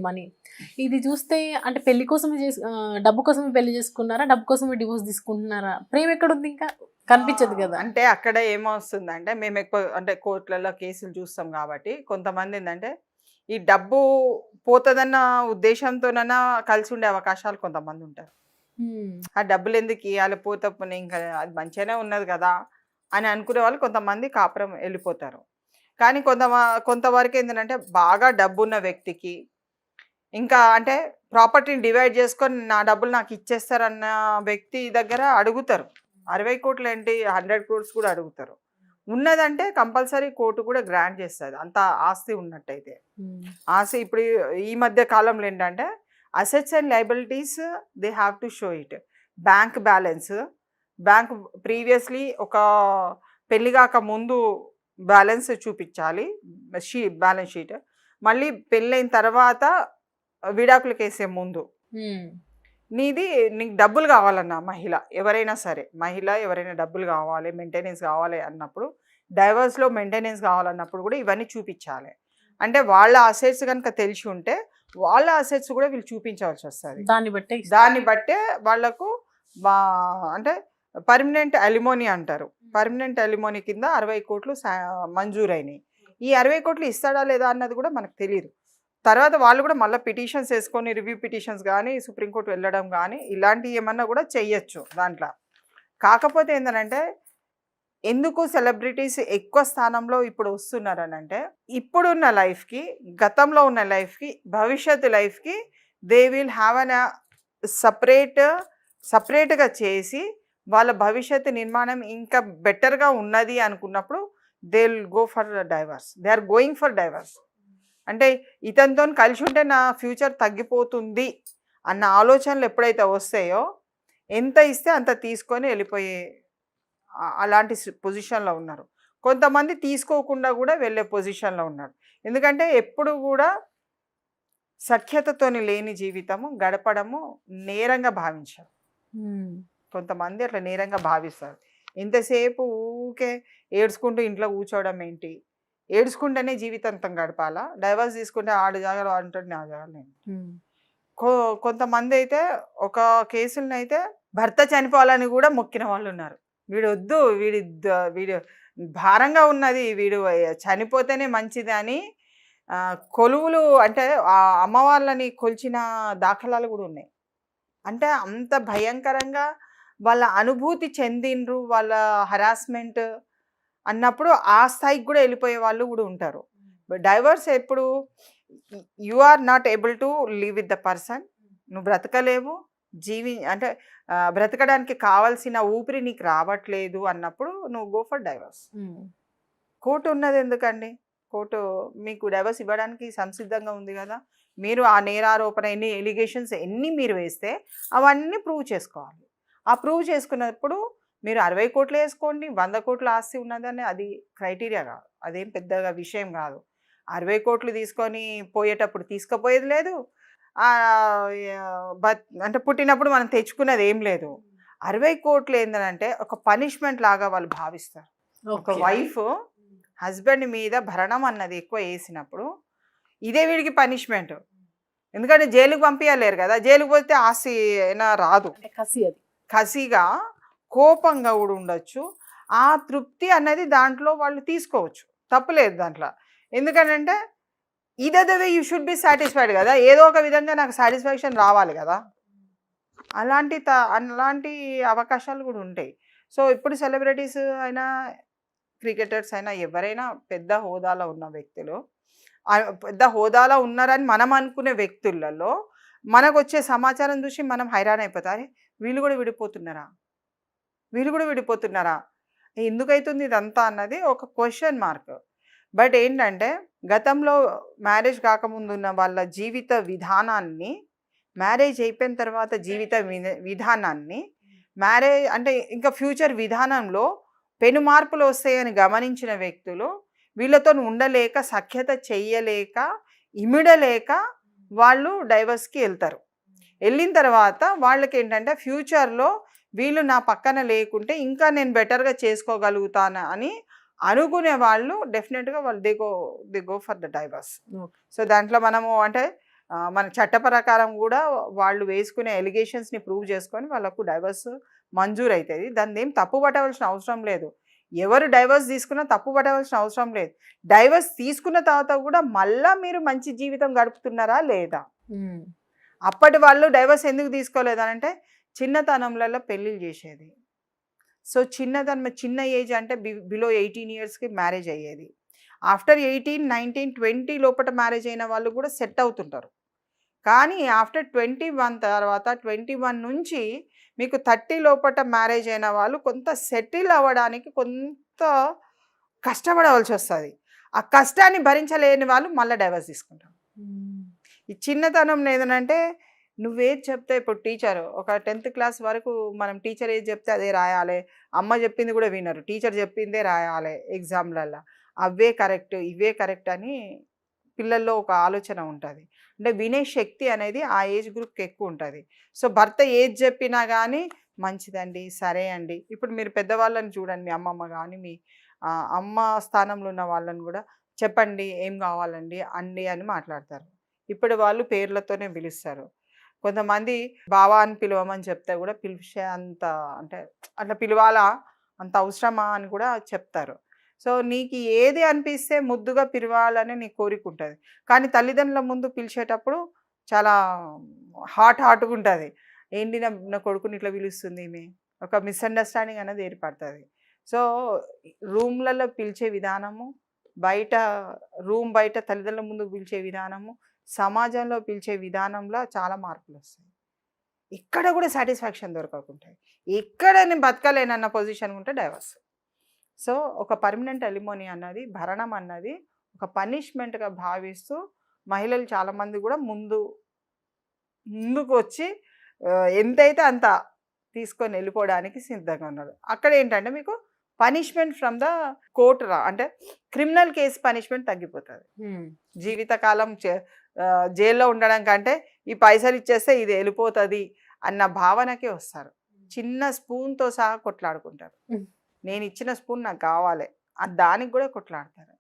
Money. ఇది చూస్తే అంటే పెళ్లి కోసమే డబ్బు కోసమే పెళ్లి చేసుకున్నారా? డబ్బు కోసమే డివోర్స్ తీసుకుంటున్నారా? ప్రేమ ఎక్కడుంది ఇంకా? కనిపించదు కదా. అంటే అక్కడ ఏమొస్తుందంటే మేము ఎక్కువ అంటే కోర్టులలో కేసులు చూస్తాం కాబట్టి కొంతమంది ఏంటంటే ఈ డబ్బు పోతుందన్న ఉద్దేశంతోనైనా కలిసి ఉండే అవకాశాలు కొంతమంది ఉంటారు. ఆ డబ్బులు ఎందుకు ఇవ్వాలి, పోతే పోనీ ఇంకా అది మంచిగానే ఉన్నది కదా అని అనుకునే వాళ్ళు కొంతమంది కాపురం వెళ్ళిపోతారు. కానీ కొంతవరకు ఏంటంటే బాగా డబ్బున్న వ్యక్తికి ఇంకా అంటే ప్రాపర్టీని డివైడ్ చేసుకొని నా డబ్బులు నాకు ఇచ్చేస్తారన్న వ్యక్తి దగ్గర అడుగుతారు. 60 కోట్లు ఏంటి, 100 క్రోర్స్ కూడా అడుగుతారు. ఉన్నదంటే కంపల్సరీ కోర్టు కూడా గ్రాంట్ చేస్తుంది అంత ఆస్తి ఉన్నట్టయితే. ఆస్తి ఇప్పుడు ఈ మధ్య కాలంలో ఏంటంటే assets and liabilities they have to show it. Bank balance, bank previously ఒక పెళ్లి కాక ముందు బ్యాలెన్స్ చూపించాలి, బ్యాలెన్స్ షీట్. మళ్ళీ పెళ్ళైన తర్వాత విడాకులకు వేసే ముందు నీకు డబ్బులు కావాలన్నా ఎవరైనా సరే ఎవరైనా డబ్బులు కావాలి, మెయింటెనెన్స్ కావాలి అన్నప్పుడు, డైవర్స్లో మెయింటెనెన్స్ కావాలన్నప్పుడు కూడా ఇవన్నీ చూపించాలి. అంటే వాళ్ళ అసెట్స్ కనుక తెలిసి ఉంటే వాళ్ళ అసెట్స్ కూడా వీళ్ళు చూపించవలసి వస్తుంది. దాన్ని బట్టే వాళ్లకు అంటే పర్మనెంట్ అలిమోనీ అంటారు. పర్మనెంట్ అలిమోనీ కింద 60 కోట్లు మంజూరైనాయి. ఈ 60 కోట్లు ఇస్తాడా లేదా అన్నది కూడా మనకు తెలియదు. తర్వాత వాళ్ళు కూడా మళ్ళీ పిటిషన్స్ వేసుకొని రివ్యూ పిటిషన్స్ కానీ సుప్రీంకోర్టు వెళ్ళడం కానీ ఇలాంటివి ఏమన్నా కూడా చెయ్యొచ్చు దాంట్లో. కాకపోతే ఏంటంటే ఎందుకు సెలబ్రిటీస్ ఎక్కువ స్థానంలో ఇప్పుడు వస్తున్నారనంటే ఇప్పుడున్న లైఫ్కి, గతంలో ఉన్న లైఫ్కి, భవిష్యత్తు లైఫ్కి దే విల్ హ్యావ్ అన్ సపరేట్గా చేసి వాళ్ళ భవిష్యత్తు నిర్మాణం ఇంకా బెటర్గా ఉన్నది అనుకున్నప్పుడు they will go for divorce. They are going for divorce. అంటే ఇతనితో కలిసి ఉంటే నా ఫ్యూచర్ తగ్గిపోతుంది అన్న ఆలోచనలు ఎప్పుడైతే వస్తాయో ఎంత ఇస్తే అంత తీసుకొని వెళ్ళిపోయే అలాంటి పొజిషన్లో ఉన్నారు. కొంతమంది తీసుకోకుండా కూడా వెళ్ళే పొజిషన్లో ఉన్నారు. ఎందుకంటే ఎప్పుడు కూడా సఖ్యతతోని లేని జీవితము గడపడము నేరంగా భావించారు. కొంతమంది అట్లా నేరంగా భావిస్తారు. ఎంతసేపు ఊకే ఏడ్చుకుంటూ ఇంట్లో కూర్చోవడం ఏంటి, ఏడ్చుకుంటేనే జీవితాంతం గడపాలా, డైవర్స్ తీసుకుంటే ఆడు జాగాలు అంటాడు, నా జాగాలు నేను. కొంతమంది అయితే ఒక కేసులను అయితే భర్త చనిపోవాలని కూడా మొక్కిన వాళ్ళు ఉన్నారు. వీడు వద్దు, వీడు భారంగా ఉన్నది, వీడు చనిపోతేనే మంచిది అని కొలువులు అంటే ఆ అమ్మవాళ్ళని కొలిచిన దాఖలాలు కూడా ఉన్నాయి. అంటే అంత భయంకరంగా వాళ్ళ అనుభూతి చెందిండ్రు వాళ్ళ హరాస్మెంట్ అన్నప్పుడు ఆ స్థాయికి కూడా వెళ్ళిపోయే వాళ్ళు కూడా ఉంటారు. డైవర్స్ ఎప్పుడు you are not able to live with the person, నువ్వు బ్రతకలేవు, అంటే బ్రతకడానికి కావాల్సిన ఊపిరి నీకు రావట్లేదు అన్నప్పుడు నువ్వు గో ఫర్ డైవర్స్. కోర్టు ఉన్నది ఎందుకండి? కోర్టు మీకు డైవర్స్ ఇవ్వడానికి సంసిద్ధంగా ఉంది కదా. మీరు ఆ నేరారోపణ ఎన్ని ఎలిగేషన్స్ ఎన్ని మీరు వేస్తే అవన్నీ ప్రూవ్ చేసుకోవాలి. ఆ ప్రూవ్ చేసుకున్నప్పుడు మీరు 60 కోట్లు వేసుకోండి, 100 కోట్ల ఆస్తి ఉన్నదని అది క్రైటీరియా కాదు, అదేం పెద్దగా విషయం కాదు. 60 కోట్లు తీసుకొని పోయేటప్పుడు తీసుకుపోయేది లేదు, అంటే పుట్టినప్పుడు మనం తెచ్చుకున్నది ఏం లేదు. 60 కోట్లు ఏంటంటే ఒక పనిష్మెంట్ లాగా వాళ్ళు భావిస్తారు. ఒక వైఫ్ హస్బెండ్ మీద భరణం అన్నది ఎక్కువ వేసినప్పుడు ఇదే వీడికి పనిష్మెంట్. ఎందుకంటే జైలుకు పంపించలేరు కదా, జైలుకు పోతే ఆస్తి అయినా రాదు, కసిగా కోపంగా కూడా ఉండొచ్చు. ఆ తృప్తి అన్నది దాంట్లో వాళ్ళు తీసుకోవచ్చు, తప్పులేదు దాంట్లో. ఎందుకంటే ఇదే way you should be satisfied కదా, ఏదో ఒక విధంగా నాకు సాటిస్ఫాక్షన్ రావాలి కదా. అలాంటి అవకాశాలు కూడా ఉంటాయి. సో ఇప్పుడు సెలబ్రిటీస్ అయినా, క్రికెటర్స్ అయినా, ఎవరైనా పెద్ద హోదాలో ఉన్న వ్యక్తులు, పెద్ద హోదాలో ఉన్నారని మనం అనుకునే వ్యక్తులలో మనకు వచ్చే సమాచారం చూసి మనం హైరాన్ అయిపోతారు. వీళ్ళు కూడా విడిపోతున్నారా, ఎందుకైతుంది ఇదంతా అన్నది ఒక క్వశ్చన్ మార్క్. బట్ ఏంటంటే గతంలో మ్యారేజ్ కాకముందు ఉన్న వాళ్ళ జీవిత విధానాన్ని, మ్యారేజ్ అయిపోయిన తర్వాత జీవిత విధానాన్ని, మ్యారేజ్ అంటే ఇంకా ఫ్యూచర్ విధానంలో పెను మార్పులు వస్తాయని గమనించిన వ్యక్తులు వీళ్ళతో ఉండలేక, సఖ్యత చెయ్యలేక, ఇమిడలేక వాళ్ళు డైవర్స్కి వెళ్తారు. వెళ్ళిన తర్వాత వాళ్ళకి ఏంటంటే ఫ్యూచర్లో వీళ్ళు నా పక్కన లేకుంటే ఇంకా నేను బెటర్గా చేసుకోగలుగుతాను అని అనుకునే వాళ్ళు డెఫినెట్గా వాళ్ళు they go for the divorce. So దాంట్లో మనము అంటే మన చట్ట ప్రకారం కూడా వాళ్ళు వేసుకునే ఎలిగేషన్స్ని ప్రూవ్ చేసుకొని వాళ్ళకు డైవర్స్ మంజూరు అవుతుంది. దాన్ని ఏం తప్పు పట్టవలసిన అవసరం లేదు. ఎవరు డైవర్స్ తీసుకున్నా తప్పు పట్టవలసిన అవసరం లేదు. డైవర్స్ తీసుకున్న తర్వాత కూడా మళ్ళా మీరు మంచి జీవితం గడుపుతున్నారా లేదా? అప్పటి వాళ్ళు డైవర్స్ ఎందుకు తీసుకోలేదనంటే చిన్నతనంలో పెళ్ళిళ్ళు చేసేది. సో చిన్న ఏజ్ అంటే బిలో 18 ఇయర్స్కి మ్యారేజ్ అయ్యేది. ఆఫ్టర్ 18, 19, 20 లోపల మ్యారేజ్ అయిన వాళ్ళు కూడా సెట్ అవుతుంటారు. కానీ ఆఫ్టర్ 21 తర్వాత 21 నుంచి మీకు 30 లోపల మ్యారేజ్ అయిన వాళ్ళు కొంత సెటిల్ అవ్వడానికి కొంత కష్టపడవలసి వస్తుంది. ఆ కష్టాన్ని భరించలేని వాళ్ళు మళ్ళీ డైవర్స్ తీసుకుంటారు. ఈ చిన్నతనంలో ఏదనంటే నువ్వేది చెప్తే ఇప్పుడు టీచర్ ఒక 10th క్లాస్ వరకు మనం టీచర్ ఏది చెప్తే అదే రాయాలి. అమ్మ చెప్పింది కూడా వినరు. టీచర్ చెప్పిందే రాయాలి ఎగ్జామ్లల్లో. అవే కరెక్ట్, ఇవే కరెక్ట్ అని పిల్లల్లో ఒక ఆలోచన ఉంటుంది. అంటే వినే శక్తి అనేది ఆ ఏజ్ గ్రూప్కి ఎక్కువ ఉంటుంది. సో భర్త ఏది చెప్పినా కానీ మంచిదండి, సరే అండి. ఇప్పుడు మీరు పెద్దవాళ్ళని చూడండి, మీ అమ్మమ్మ కానీ మీ అమ్మ స్థానంలో ఉన్న వాళ్ళని కూడా చెప్పండి ఏం కావాలండి అండి అని మాట్లాడతారు. ఇప్పుడు వాళ్ళు పేర్లతోనే పిలుస్తారు. కొంతమంది బావా అని పిలవమని చెప్తే కూడా పిలిచే అంత అంటే అట్లా పిలవాలా, అంత అవసరమా అని కూడా చెప్తారు. సో నీకు ఏది అనిపిస్తే ముద్దుగా పిలవాలని నీ కోరిక ఉంటుంది. కానీ తల్లిదండ్రుల ముందు పిలిచేటప్పుడు చాలా హాట్గా ఉంటుంది. ఏంటి నా కొడుకుని ఇట్లా పిలుస్తుంది ఈమె, ఒక మిస్అండర్స్టాండింగ్ అనేది ఏర్పడుతుంది. సో రూమ్లలో పిలిచే విధానము, బయట బయట తల్లిదండ్రుల ముందు పిలిచే విధానము, సమాజంలో పిలిచే విధానంలో చాలా మార్పులు వస్తాయి. ఇక్కడ కూడా సాటిస్ఫాక్షన్ దొరకకుంటాయి. ఎక్కడ నేను బతకలేనన్న పొజిషన్ ఉంటే డైవర్స్. సో ఒక పర్మనెంట్ అలిమోనీ అన్నది, భరణం అన్నది ఒక పనిష్మెంట్గా భావిస్తూ మహిళలు చాలామంది కూడా ముందుకు వచ్చి ఎంతైతే అంత తీసుకొని వెళ్ళిపోవడానికి సిద్ధంగా ఉన్నారు. అక్కడ ఏంటంటే మీకు పనిష్మెంట్ ఫ్రమ్ ద కోర్ట్ అంటే క్రిమినల్ కేసు పనిష్మెంట్ తగ్గిపోతుంది. జీవితకాలం జైల్లో ఉండడం కంటే ఈ పైసలు ఇచ్చేస్తే ఇది వెళ్ళిపోతుంది అన్న భావనకే వస్తారు. చిన్న స్పూన్తో సహా కొట్లాడుకుంటారు. నేను ఇచ్చిన స్పూన్ నాకు కావాలి, దానికి కూడా కొట్లాడతారు.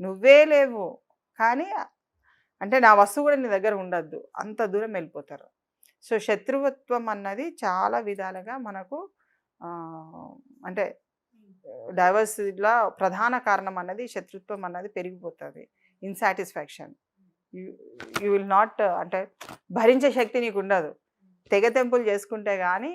నువ్వే లేవు కానీ అంటే నా వస్తువు కూడా నీ దగ్గర ఉండద్దు, అంత దూరం వెళ్ళిపోతారు. సో శత్రుత్వం అన్నది చాలా విధాలుగా మనకు అంటే డైవర్స్లో ప్రధాన కారణం అన్నది శత్రుత్వం అన్నది పెరిగిపోతుంది. ఇన్సాటిస్ఫాక్షన్, యూ విల్ నాట్ అంటే భరించే శక్తి నీకు ఉండదు. తెగతెంపులు చేసుకుంటే కానీ